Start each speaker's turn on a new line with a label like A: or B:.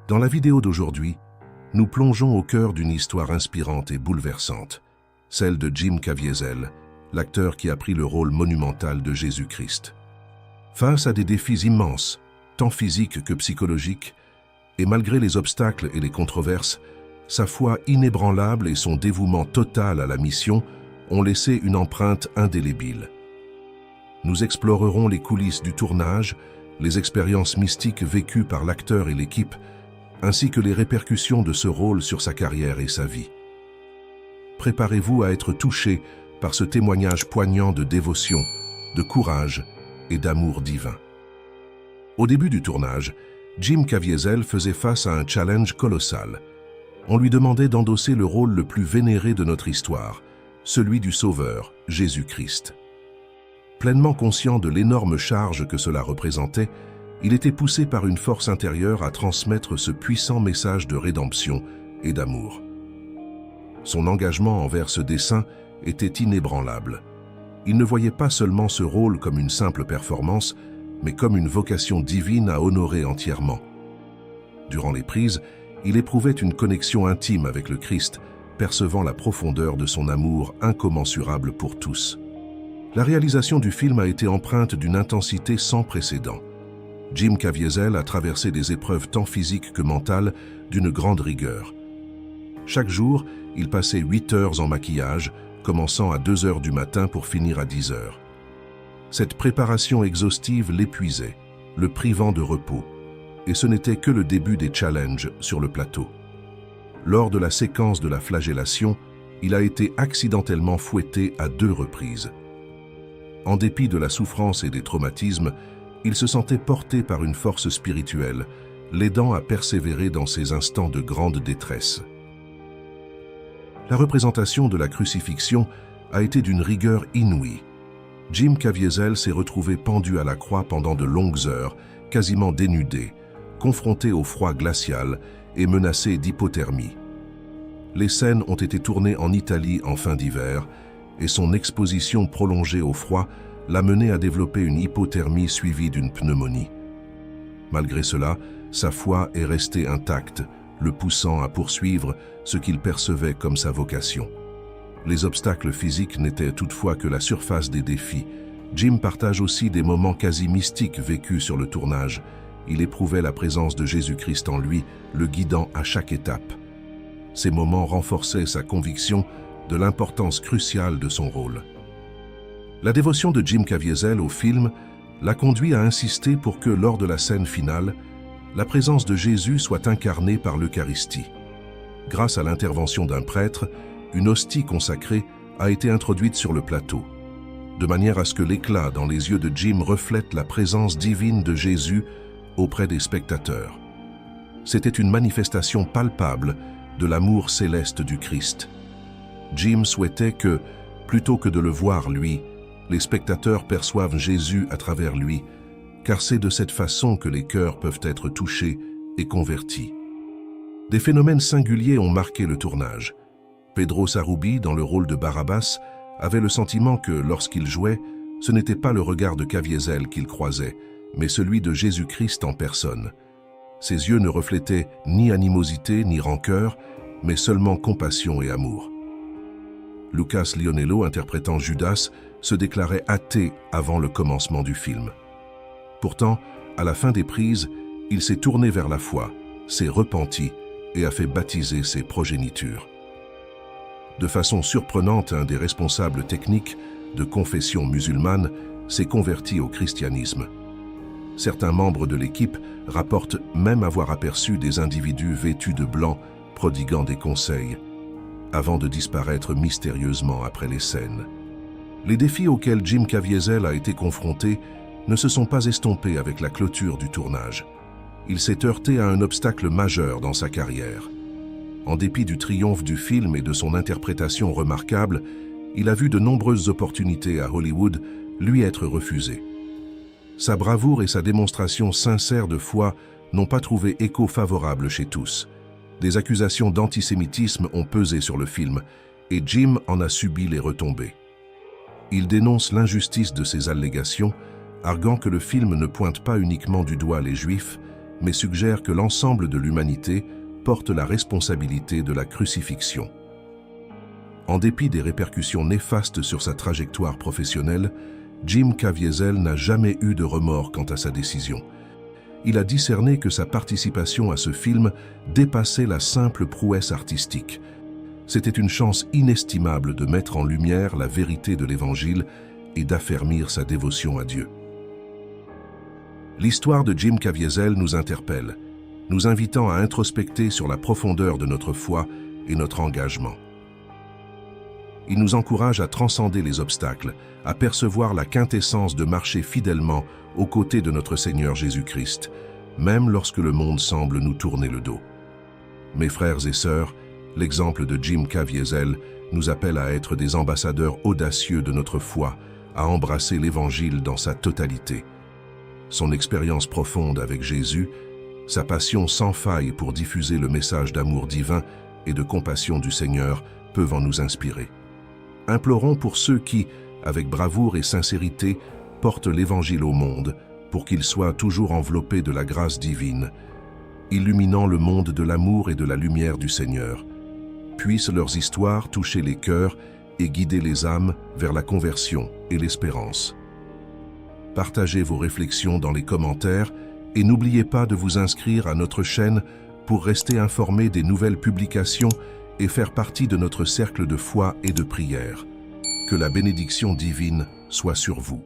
A: Dans la vidéo d'aujourd'hui, nous plongeons au cœur d'une histoire inspirante et bouleversante, celle de Jim Caviezel, l'acteur qui a pris le rôle monumental de Jésus-Christ. Face à des défis immenses, tant physiques que psychologiques, et malgré les obstacles et les controverses, sa foi inébranlable et son dévouement total à la mission ont laissé une empreinte indélébile. Nous explorerons les coulisses du tournage, les expériences mystiques vécues par l'acteur et l'équipe, ainsi que les répercussions de ce rôle sur sa carrière et sa vie. Préparez-vous à être touché par ce témoignage poignant de dévotion, de courage et d'amour divin. Au début du tournage, Jim Caviezel faisait face à un challenge colossal. On lui demandait d'endosser le rôle le plus vénéré de notre histoire, celui du Sauveur, Jésus-Christ. Pleinement conscient de l'énorme charge que cela représentait, il était poussé par une force intérieure à transmettre ce puissant message de rédemption et d'amour. Son engagement envers ce dessein était inébranlable. Il ne voyait pas seulement ce rôle comme une simple performance, mais comme une vocation divine à honorer entièrement. Durant les prises, il éprouvait une connexion intime avec le Christ, percevant la profondeur de son amour incommensurable pour tous. La réalisation du film a été empreinte d'une intensité sans précédent. Jim Caviezel a traversé des épreuves tant physiques que mentales d'une grande rigueur. Chaque jour, il passait 8 heures en maquillage, commençant à 2 heures du matin pour finir à 10 heures. Cette préparation exhaustive l'épuisait, le privant de repos, et ce n'était que le début des challenges sur le plateau. Lors de la séquence de la flagellation, il a été accidentellement fouetté à 2 reprises. En dépit de la souffrance et des traumatismes, il se sentait porté par une force spirituelle, l'aidant à persévérer dans ces instants de grande détresse. La représentation de la crucifixion a été d'une rigueur inouïe. Jim Caviezel s'est retrouvé pendu à la croix pendant de longues heures, quasiment dénudé, confronté au froid glacial et menacé d'hypothermie. Les scènes ont été tournées en Italie en fin d'hiver, et son exposition prolongée au froid l'a mené à développer une hypothermie suivie d'une pneumonie. Malgré cela, sa foi est restée intacte, le poussant à poursuivre ce qu'il percevait comme sa vocation. Les obstacles physiques n'étaient toutefois que la surface des défis. Jim partage aussi des moments quasi mystiques vécus sur le tournage. Il éprouvait la présence de Jésus-Christ en lui, le guidant à chaque étape. Ces moments renforçaient sa conviction de l'importance cruciale de son rôle. La dévotion de Jim Caviezel au film l'a conduit à insister pour que, lors de la scène finale, la présence de Jésus soit incarnée par l'Eucharistie. Grâce à l'intervention d'un prêtre, une hostie consacrée a été introduite sur le plateau, de manière à ce que l'éclat dans les yeux de Jim reflète la présence divine de Jésus auprès des spectateurs. C'était une manifestation palpable de l'amour céleste du Christ. Jim souhaitait que, plutôt que de le voir lui, les spectateurs perçoivent Jésus à travers lui, car c'est de cette façon que les cœurs peuvent être touchés et convertis. Des phénomènes singuliers ont marqué le tournage. Pedro Sarrubi, dans le rôle de Barabbas, avait le sentiment que, lorsqu'il jouait, ce n'était pas le regard de Caviezel qu'il croisait, mais celui de Jésus-Christ en personne. Ses yeux ne reflétaient ni animosité ni rancœur, mais seulement compassion et amour. Lucas Lionello, interprétant Judas, se déclarait athée avant le commencement du film. Pourtant, à la fin des prises, il s'est tourné vers la foi, s'est repenti et a fait baptiser ses progénitures. De façon surprenante, un des responsables techniques de confession musulmane s'est converti au christianisme. Certains membres de l'équipe rapportent même avoir aperçu des individus vêtus de blanc prodiguant des conseils, avant de disparaître mystérieusement après les scènes. Les défis auxquels Jim Caviezel a été confronté ne se sont pas estompés avec la clôture du tournage. Il s'est heurté à un obstacle majeur dans sa carrière. En dépit du triomphe du film et de son interprétation remarquable, il a vu de nombreuses opportunités à Hollywood lui être refusées. Sa bravoure et sa démonstration sincère de foi n'ont pas trouvé écho favorable chez tous. Des accusations d'antisémitisme ont pesé sur le film et Jim en a subi les retombées. Il dénonce l'injustice de ces allégations, arguant que le film ne pointe pas uniquement du doigt les Juifs, mais suggère que l'ensemble de l'humanité porte la responsabilité de la crucifixion. En dépit des répercussions néfastes sur sa trajectoire professionnelle, Jim Caviezel n'a jamais eu de remords quant à sa décision. Il a discerné que sa participation à ce film dépassait la simple prouesse artistique. C'était une chance inestimable de mettre en lumière la vérité de l'Évangile et d'affermir sa dévotion à Dieu. L'histoire de Jim Caviezel nous interpelle, nous invitant à introspecter sur la profondeur de notre foi et notre engagement. Il nous encourage à transcender les obstacles, à percevoir la quintessence de marcher fidèlement aux côtés de notre Seigneur Jésus-Christ, même lorsque le monde semble nous tourner le dos. Mes frères et sœurs, l'exemple de Jim Caviezel nous appelle à être des ambassadeurs audacieux de notre foi, à embrasser l'Évangile dans sa totalité. Son expérience profonde avec Jésus, sa passion sans faille pour diffuser le message d'amour divin et de compassion du Seigneur peuvent en nous inspirer. Implorons pour ceux qui, avec bravoure et sincérité, portent l'Évangile au monde, pour qu'ils soient toujours enveloppés de la grâce divine, illuminant le monde de l'amour et de la lumière du Seigneur. Puissent leurs histoires toucher les cœurs et guider les âmes vers la conversion et l'espérance. Partagez vos réflexions dans les commentaires et n'oubliez pas de vous inscrire à notre chaîne pour rester informé des nouvelles publications et faire partie de notre cercle de foi et de prière. Que la bénédiction divine soit sur vous.